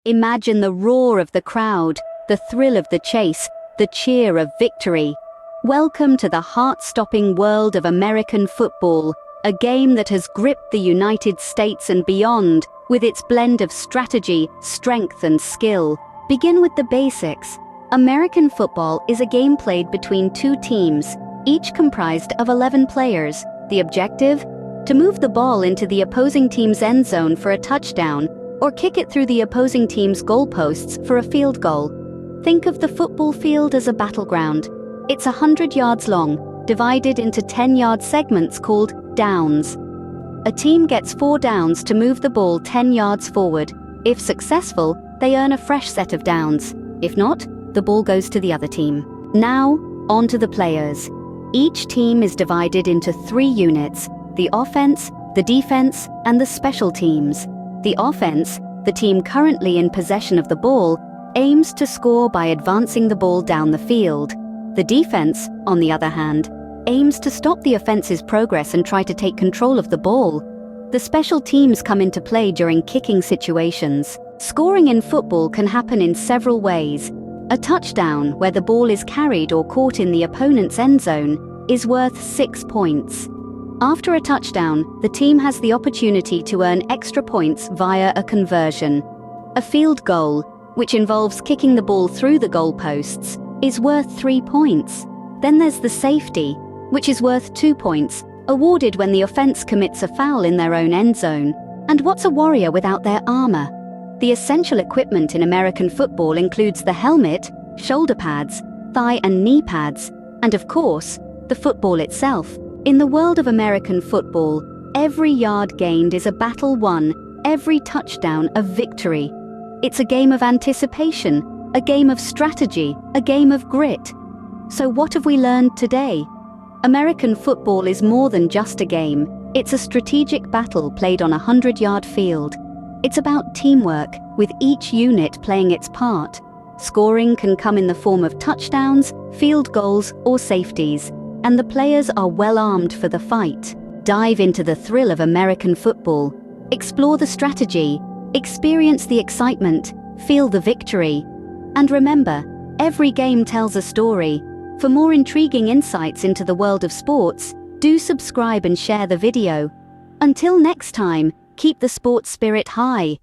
Imagine the roar of the crowd, the thrill of the chase, the cheer of victory. Welcome to the heart-stopping world of American football, a game that has gripped the United States and beyond with its blend of strategy, strength, and skill. Begin with the basics. American football is a game played between two teams, each comprised of 11 players. The objective? To move the ball into the opposing team's end zone for a touchdown, or kick it through the opposing team's goalposts for a field goal. Think of the football field as a battleground. It's 100 yards long, divided into 10-yard segments called downs. A team gets 4 downs to move the ball 10 yards forward. If successful, they earn a fresh set of downs. If not, the ball goes to the other team. Now, on to the players. Each team is divided into 3 units: the offense, the defense, and the special teams. The offense, the team currently in possession of the ball, aims to score by advancing the ball down the field. The defense, on the other hand, aims to stop the offense's progress and try to take control of the ball. The special teams come into play during kicking situations. Scoring in football can happen in several ways. A touchdown, where the ball is carried or caught in the opponent's end zone, is worth 6 points. After a touchdown, the team has the opportunity to earn extra points via a conversion. A field goal, which involves kicking the ball through the goalposts, is worth 3 points. Then there's the safety, which is worth 2 points, awarded when the offense commits a foul in their own end zone. And what's a warrior without their armor? The essential equipment in American football includes the helmet, shoulder pads, thigh and knee pads, and of course, the football itself. In the world of American football, every yard gained is a battle won, every touchdown a victory. It's a game of anticipation, a game of strategy, a game of grit. So what have we learned today? American football is more than just a game. It's a strategic battle played on a 100-yard field. It's about teamwork, with each unit playing its part. Scoring can come in the form of touchdowns, field goals, or safeties, and the players are well armed for the fight. Dive into the thrill of American football. Explore the strategy, experience the excitement, feel the victory. And remember, every game tells a story. For more intriguing insights into the world of sports, do subscribe and share the video. Until next time, keep the sports spirit high.